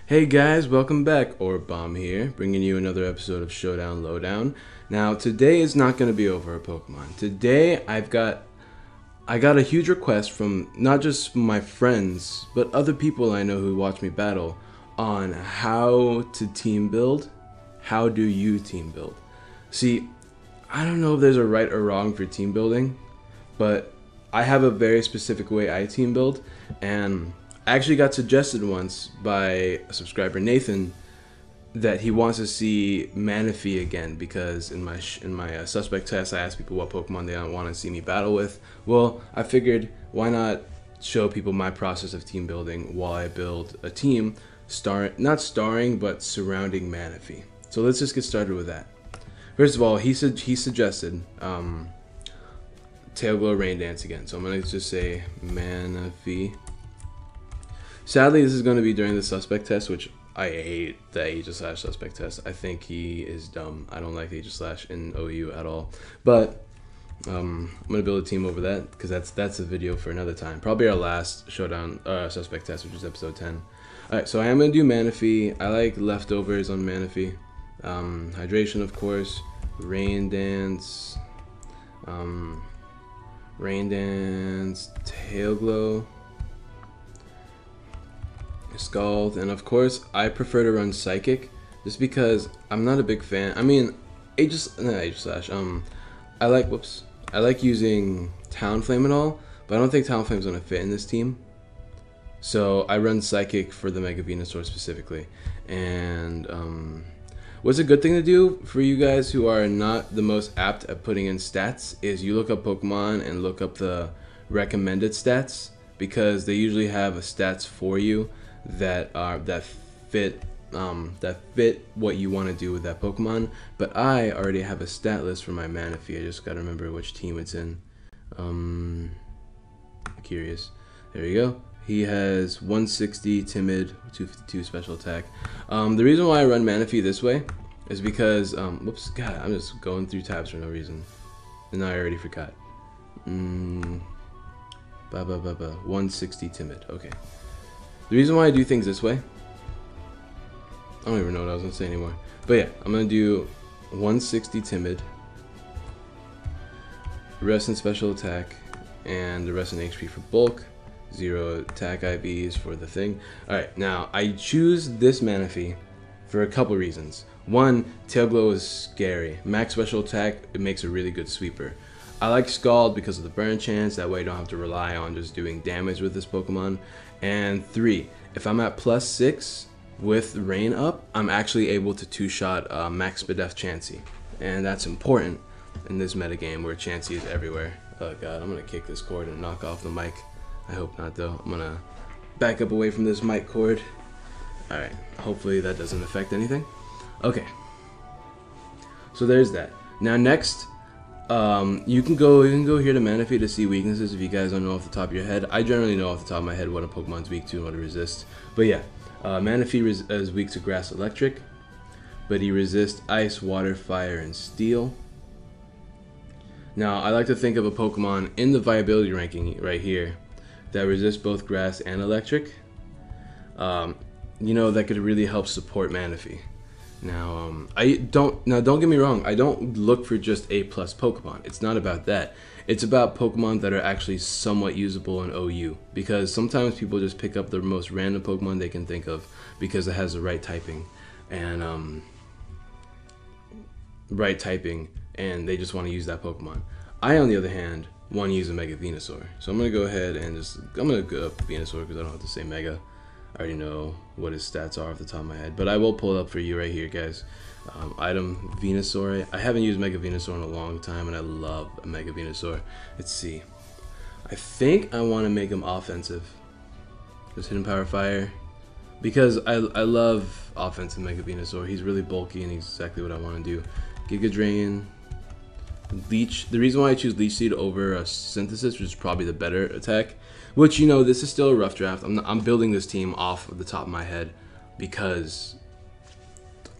Hey guys, welcome back. Bomb here, bringing you another episode of Showdown Lowdown. Now, today is not going to be over a Pokemon. Today, I got a huge request from not just my friends, but other people I know who watch me battle on how to team build. How do you team build? See, I don't know if there's a right or wrong for team building, but I have a very specific way I team build, and I actually got suggested once by a subscriber, Nathan, that he wants to see Manaphy again because in my suspect test I asked people what Pokemon they don't want to see me battle with. Well, I figured why not show people my process of team building while I build a team, not starring but surrounding Manaphy. So let's just get started with that. First of all, he suggested Tail Glow Rain Dance again. So I'm gonna just say Manaphy. Sadly, this is going to be during the suspect test, which I hate the Aegis/Slash suspect test. I think he is dumb. I don't like Aegis/Slash in OU at all. But I'm going to build a team over that because that's a video for another time. Probably our last Showdown suspect test, which is episode 10. Alright, so I am going to do Manaphy. I like leftovers on Manaphy. Hydration, of course. Rain Dance. Tail Glow. Scald, and of course I prefer to run Psychic just because I'm not a big fan. I mean, Aegis/Slash. I like using Talonflame and all, but I don't think Talonflame's gonna fit in this team. So I run Psychic for the Mega Venusaur specifically. And what's a good thing to do for you guys who are not the most apt at putting in stats is you look up Pokemon and look up the recommended stats, because they usually have a stats for you that fit what you want to do with that Pokemon. But I already have a stat list for my Manaphy. I just gotta remember which team it's in. Curious. There you go. He has 160 Timid, 252 Special Attack. The reason why I run Manaphy this way is because whoops, God, I'm just going through tabs for no reason, and I already forgot. 160 Timid. Okay. The reason why I do things this way, I don't even know what I was gonna say anymore. But yeah, I'm gonna do 160 Timid, rest in Special Attack, and the rest in HP for bulk, 0 attack IVs for the thing. Alright, now I choose this Manaphy for a couple reasons. One, Tail Glow is scary. Max Special Attack, it makes a really good sweeper. I like Scald because of the burn chance, that way I don't have to rely on just doing damage with this Pokemon. And 3, if I'm at +6 with Rain up, I'm actually able to 2-shot Max Spadef Chansey. And that's important in this metagame where Chansey is everywhere. Oh god, I'm gonna kick this cord and knock off the mic. I hope not though. I'm gonna back up away from this mic cord. Alright, hopefully that doesn't affect anything. Okay, so there's that. Now next, you can go here to Manaphy to see weaknesses if you guys don't know off the top of your head. I generally know off the top of my head what a Pokemon's weak to and what it resists. But yeah, Manaphy is weak to Grass Electric, but he resists Ice, Water, Fire, and Steel. Now, I like to think of a Pokemon in the viability ranking right here that resists both Grass and Electric. You know, that could really help support Manaphy. Now, don't get me wrong, I don't look for just A+ Pokemon. It's not about that. It's about Pokemon that are actually somewhat usable in OU, because sometimes people just pick up the most random Pokemon they can think of because it has the right typing, and they just want to use that Pokemon. I, on the other hand, want to use a Mega Venusaur. So I'm going to go ahead and I'm going to go up Venusaur because I don't have to say Mega. I already know what his stats are off the top of my head, but I will pull it up for you right here, guys. Item Venusaur. I haven't used Mega Venusaur in a long time, and I love a Mega Venusaur. Let's see. I think I want to make him offensive. Just Hidden Power Fire, because I love offensive Mega Venusaur. He's really bulky and exactly what I want to do. Giga Drain. Leech. The reason why I choose Leech Seed over Synthesis, which is probably the better attack, which, you know, this is still a rough draft. I'm building this team off of the top of my head because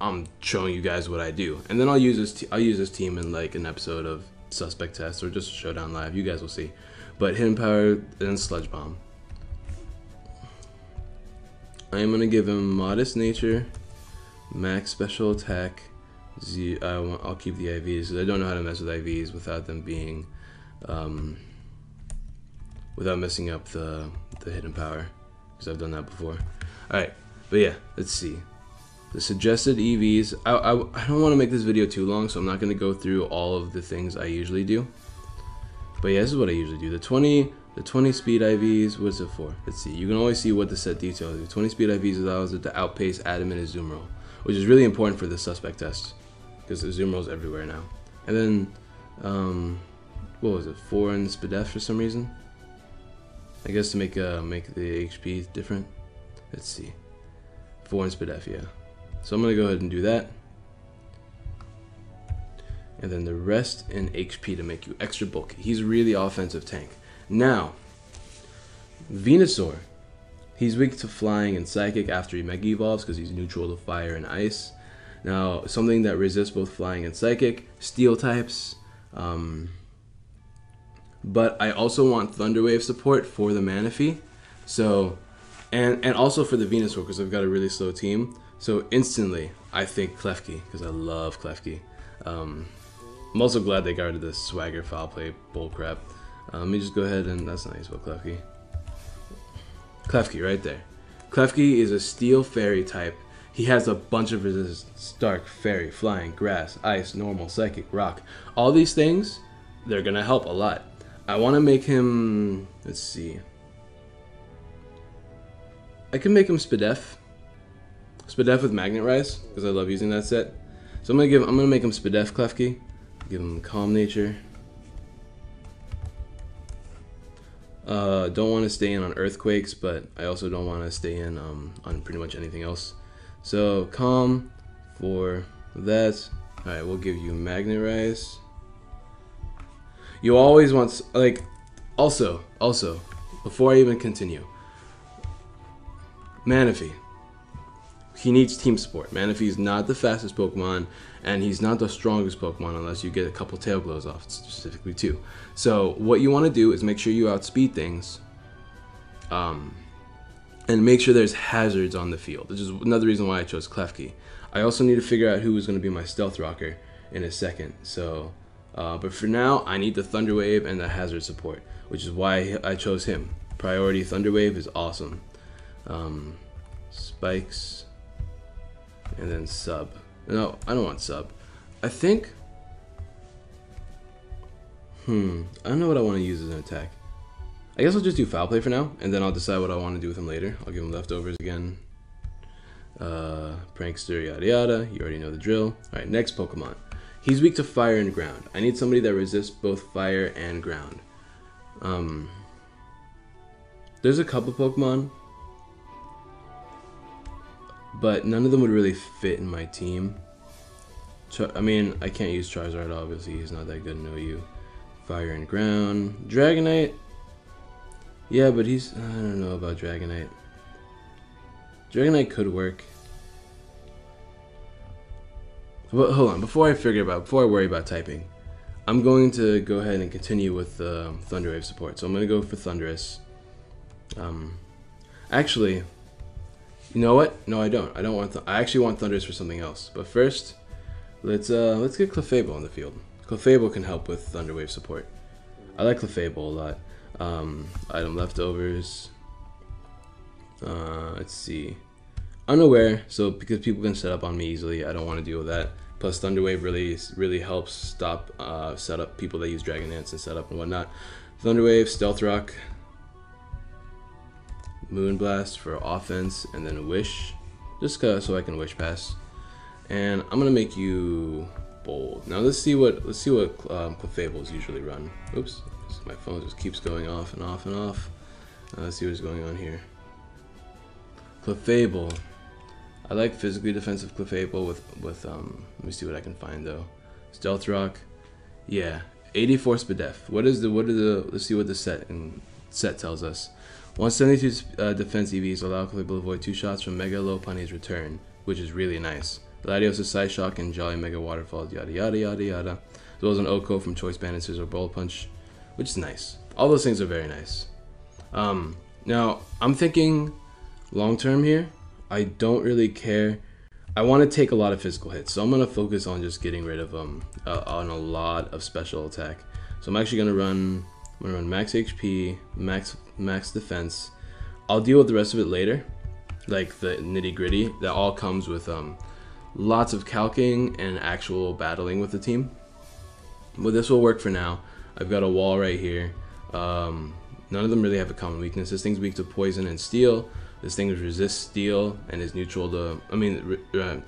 I'm showing you guys what I do, and then I'll use this team in like an episode of Suspect Test or just Showdown Live. You guys will see. But Hidden Power and Sludge Bomb. I am gonna give him modest nature, max special attack. I'll keep the IVs because I don't know how to mess with IVs without them being, without messing up the hidden power, because I've done that before. All right, but yeah, let's see. The suggested EVs. I don't want to make this video too long, so I'm not gonna go through all of the things I usually do. But yeah, this is what I usually do. The 20 speed IVs, what's it for? Let's see. You can always see what the set details is. 20 speed IVs allows it to outpace adamant and zoom roll, which is really important for the suspect test, because the zoom roll's everywhere now. And then, what was it? 4 in SPDEF for some reason. I guess to make the HP different. Let's see. 4 in SPDEF, yeah. So I'm gonna go ahead and do that. And then the rest in HP to make you extra bulky. He's really offensive tank. Now, Venusaur. He's weak to flying and psychic after he mega evolves because he's neutral to fire and ice. Now, something that resists both flying and psychic, steel types. But I also want Thunder Wave support for the Manaphy. So, and also for the Venusaur because I've got a really slow team. So instantly, I think Klefki because I love Klefki. I'm also glad they guarded this swagger foul play bullcrap. Let me just go ahead and that's not how you spell Klefki. Klefki right there. Klefki is a steel fairy type. He has a bunch of resistance: dark, fairy, flying, grass, ice, normal, psychic, rock. All these things, they're gonna help a lot. I want to make him. Let's see. I can make him SPDEF. SPDEF with Magnet Rise because I love using that set. So I'm gonna make him SPDEF Klefki. Give him calm nature. Don't want to stay in on earthquakes, but I also don't want to stay in on pretty much anything else. So calm for that. All right, we'll give you Magnet Rise. You always want like also before I even continue. Manaphy. He needs team support. Manaphy is not the fastest Pokemon, and he's not the strongest Pokemon unless you get a couple tail glows off, specifically 2. So what you want to do is make sure you outspeed things, and make sure there's hazards on the field, which is another reason why I chose Klefki. I also need to figure out who is going to be my Stealth Rocker in a second. So, but for now, I need the Thunder Wave and the hazard support, which is why I chose him. Priority Thunder Wave is awesome. Spikes. And then sub. No, I don't want sub. I think. I don't know what I want to use as an attack. I guess I'll just do foul play for now, and then I'll decide what I want to do with him later. I'll give him leftovers again. Prankster, yada yada. You already know the drill. All right, next Pokemon. He's weak to fire and ground. I need somebody that resists both fire and ground. There's a couple Pokemon, but none of them would really fit in my team. I mean, I can't use Charizard, obviously. He's not that good in OU. Fire and ground. Dragonite. Yeah, but he's... I don't know about Dragonite. Dragonite could work. But hold on, before I worry about typing, I'm going to go ahead and continue with Thunder Wave support. So I'm going to go for Thundurus. Actually... You know what? No, I don't. I don't want. I actually want Thundurus for something else. But first, let's get Clefable on the field. Clefable can help with Thunder Wave support. I like Clefable a lot. Item leftovers. Let's see. Unaware. So because people can set up on me easily, I don't want to deal with that. Plus, Thunder Wave really helps stop setup people that use Dragon Dance and setup and whatnot. Thunder Wave, Stealth Rock. Moonblast for offense, and then Wish, just so I can Wish Pass. And I'm gonna make you bold. Now let's see what Clefables usually run. Oops, my phone just keeps going off and off and off. Let's see what's going on here. Clefable. I like physically defensive Clefable with let me see what I can find though. Stealth Rock. Yeah, 84 SPDEF. Let's see what the set tells us. 172 defense EVs allow Clefable to avoid 2 shots from Mega Low upon his return, which is really nice. Latios' Side Shock and Jolly Mega Waterfall, yada yada yada yada. As well as an Oko from Choice Band and Scissor Bowl Punch, which is nice. All those things are very nice. Now, I'm thinking long term here. I don't really care. I want to take a lot of physical hits, so I'm going to focus on just getting rid of them on a lot of special attack. So I'm actually going to run max HP, max defense. I'll deal with the rest of it later, like the nitty gritty. That all comes with lots of calcing and actual battling with the team. But this will work for now. I've got a wall right here. None of them really have a common weakness. This thing's weak to poison and steel. This thing resists steel and is neutral to,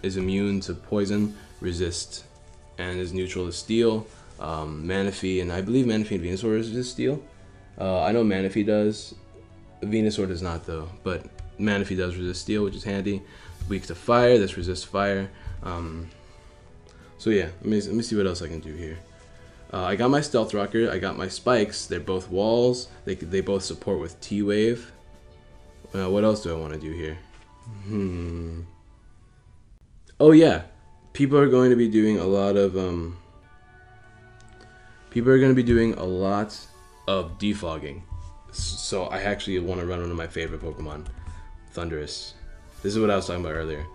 is immune to poison, resist, and is neutral to steel. Manaphy, and I believe Manaphy and Venusaur resist steel. I know Manaphy does. Venusaur does not though, but Manaphy does resist steel, which is handy. Weak to fire, this resists fire. So yeah, let me see what else I can do here. I got my Stealth Rocker, I got my spikes. They're both walls. They both support with T-Wave. What else do I want to do here? Oh yeah, people are going to be doing a lot of defogging. So I actually want to run one of my favorite Pokemon, Thundurus. This is what I was talking about earlier.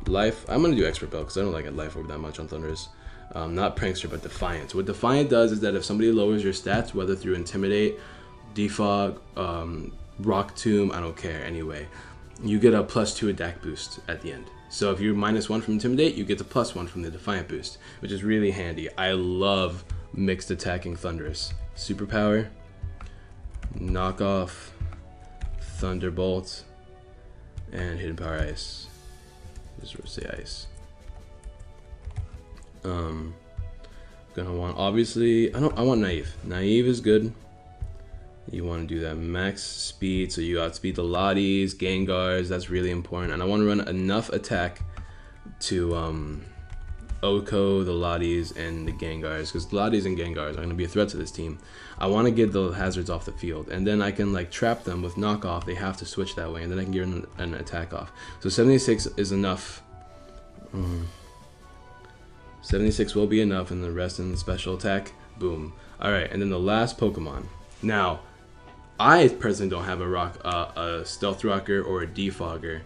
Life, I'm going to do Expert Belt because I don't like Life Orb that much on Thundurus. Not Prankster, but Defiance. What Defiant does is that if somebody lowers your stats, whether through Intimidate, Defog, Rock Tomb, I don't care anyway, you get a +2 attack boost at the end. So if you're -1 from Intimidate, you get the +1 from the Defiant boost, which is really handy. I love mixed attacking Thundurus. Superpower, Knockoff, Thunderbolt, and Hidden Power Ice. Just say Ice. Gonna want, obviously, I want Naive. Naive is good. You want to do that max speed, so you outspeed the Lotties, Gengars. That's really important. And I want to run enough attack to Oko, the Lotties, and the Gengars, because Lotties and Gengars are going to be a threat to this team. I want to get the hazards off the field, and then I can like trap them with knockoff. They have to switch that way, and then I can get an attack off. So 76 is enough. 76 will be enough, and the rest in the special attack. Boom. All right, and then the last Pokemon. Now, I personally don't have a Stealth Rocker or a Defogger.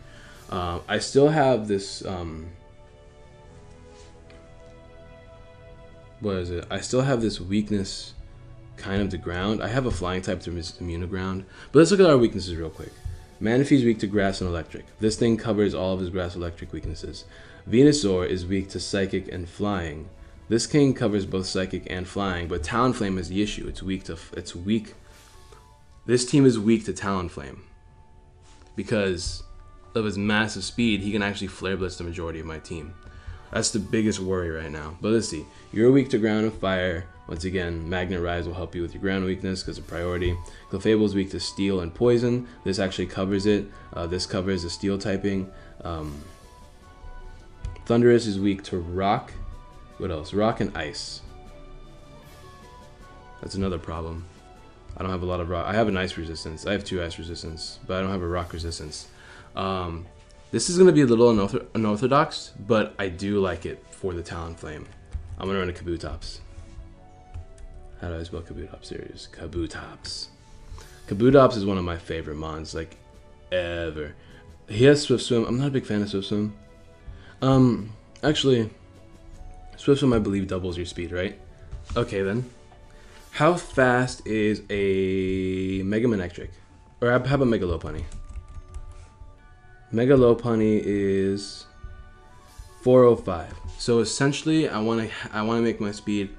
I still have this. What is it? I still have this weakness, kind of to ground. I have a flying type to immune to ground. But let's look at our weaknesses real quick. Manaphy's weak to grass and electric. This thing covers all of his grass electric weaknesses. Venusaur is weak to psychic and flying. This king covers both psychic and flying, but Talonflame is the issue. It's weak. This team is weak to Talonflame because of his massive speed. He can actually Flare Blitz the majority of my team. That's the biggest worry right now. But let's see. You're weak to ground and fire. Once again, Magnet Rise will help you with your ground weakness because of priority. Clefable is weak to steel and poison. This actually covers it. This covers the steel typing. Thundurus is weak to rock. What else? Rock and ice. That's another problem. I don't have a lot of rock. I have an ice resistance. I have 2 ice resistance, but I don't have a rock resistance. This is going to be a little unorthodox, but I do like it for the Talonflame. I'm going to run a Kabutops. How do I spell Kabutops? Serious. Kabutops. Kabutops is one of my favorite mons, like, ever. He has Swift Swim. I'm not a big fan of Swift Swim. Actually, Swift Swim I believe doubles your speed, right? Okay then. How fast is a Mega Manectric? Or how about Mega Lopunny? Mega Lopunny is 405. So essentially, I want to make my speed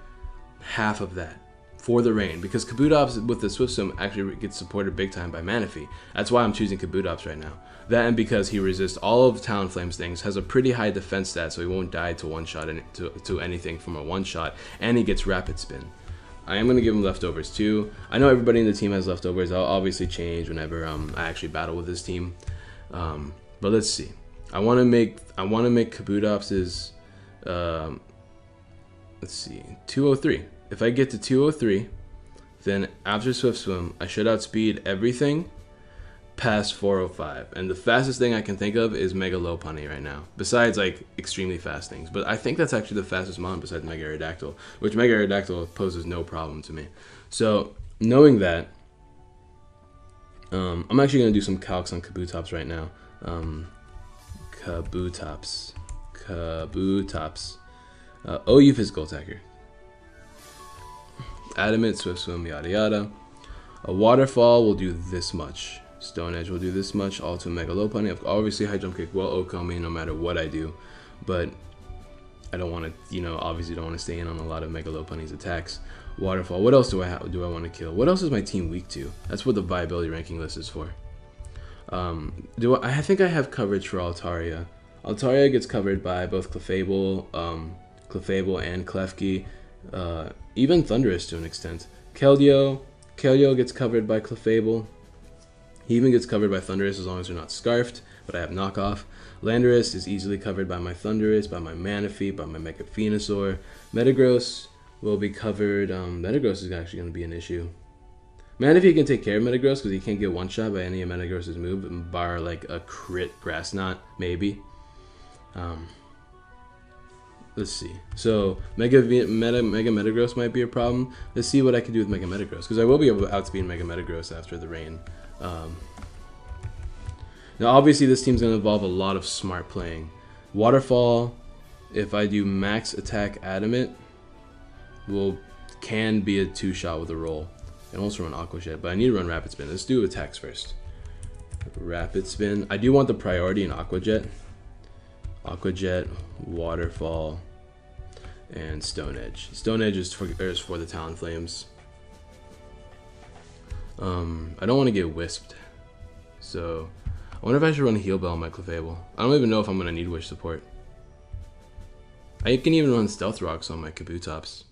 half of that for the rain, because Kabutops with the Swift Swim actually gets supported big time by Manaphy. That's why I'm choosing Kabutops right now. That, and because he resists all of Talonflame's things, has a pretty high defense stat, so he won't die to one shot to anything from a one shot, and he gets Rapid Spin. I am going to give him leftovers too. I know everybody in the team has leftovers. I'll obviously change whenever I actually battle with this team. But let's see. I want to make Kabutops's let's see, 203. If I get to 203, then after Swift Swim, I should outspeed everything past 405. And the fastest thing I can think of is Mega Lopunny right now, besides like extremely fast things. But I think that's actually the fastest mon besides Mega Aerodactyl, which Mega Aerodactyl poses no problem to me. So knowing that, I'm actually going to do some calcs on Kabutops right now. Kabutops. Kabutops. OU physical attacker. Adamant, Swift Swim, yada yada. A Waterfall will do this much. Stone Edge will do this much. Alto Mega Lopunny. Obviously High Jump Kick will OHKO me no matter what I do. But I don't want to, you know, obviously don't want to stay in on a lot of Mega Lopunny's attacks. Waterfall. What else do I want to kill? What else is my team weak to? That's what the viability ranking list is for. I think I have coverage for Altaria. Altaria gets covered by both Clefable and Klefki, even Thundurus to an extent. Keldeo gets covered by Clefable. He even gets covered by Thundurus as long as they're not scarfed, but I have knockoff. Landorus is easily covered by my Thundurus, by my Manaphy, by my Mega Venusaur. Metagross will be covered. Metagross is actually going to be an issue. Manaphy can take care of Metagross because he can't get one-shot by any of Metagross's moves, bar like a crit Grass Knot, maybe. Let's see. So Mega Metagross might be a problem. Let's see what I can do with Mega Metagross, because I will be able to outspeed Mega Metagross after the rain. Now obviously this team's going to involve a lot of smart playing. Waterfall, if I do max attack Adamant, can be a 2-shot with a roll. I can also run Aqua Jet, but I need to run Rapid Spin. Let's do attacks first. Rapid Spin. I do want the priority in Aqua Jet. Aqua Jet, Waterfall, and Stone Edge. Stone Edge is for the Talonflames. I don't want to get Wisped, so I wonder if I should run Heal Bell on my Clefable. I don't even know if I'm going to need Wish support. I can even run Stealth Rocks on my Kabutops.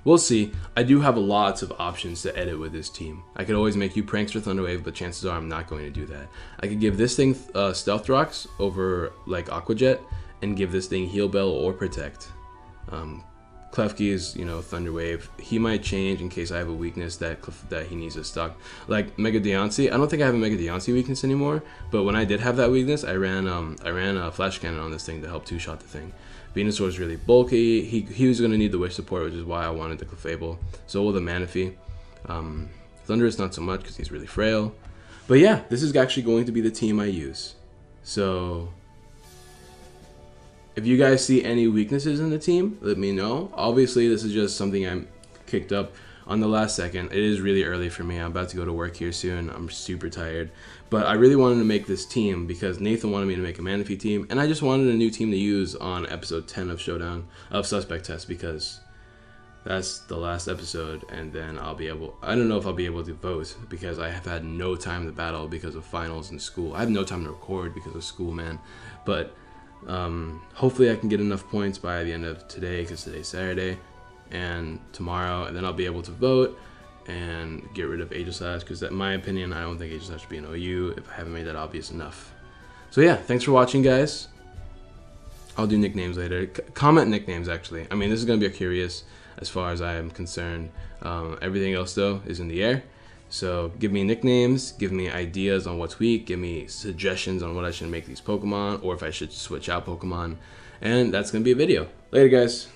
We'll see. I do have lots of options to edit with this team. I could always make you Prankster Thunderwave, but chances are I'm not going to do that. I could give this thing Stealth Rocks over like Aqua Jet, and give this thing Heal Bell or Protect. Klefki is, you know, Thunderwave. He might change in case I have a weakness that he needs to stock. Like Mega Deontay. I don't think I have a Mega Deontay weakness anymore, but when I did have that weakness, I ran a Flash Cannon on this thing to help 2-shot the thing. Venusaur is really bulky. He was going to need the Wish support, which is why I wanted the Clefable. So will the Manaphy. Thundurus not so much because he's really frail. But yeah, this is actually going to be the team I use. So if you guys see any weaknesses in the team, let me know. Obviously, this is just something I kicked up on the last second. It is really early for me. I'm about to go to work here soon. I'm super tired. But I really wanted to make this team because Nathan wanted me to make a Manaphy team, and I just wanted a new team to use on episode 10 of Showdown of Suspect Test, because that's the last episode, and then I don't know if I'll be able to vote because I have had no time to battle because of finals and school. I have no time to record because of school, man. But hopefully I can get enough points by the end of today, because today's Saturday, and tomorrow, and then I'll be able to vote and get rid of Aegislash, because in my opinion, I don't think Aegislash should be an OU if I haven't made that obvious enough. So yeah, thanks for watching, guys. I'll do nicknames later. Comment nicknames, actually. I mean, this is going to be curious as far as I am concerned. Everything else, though, is in the air. So give me nicknames, give me ideas on what's weak, give me suggestions on what I should make these Pokemon, or if I should switch out Pokemon. And that's going to be a video. Later, guys.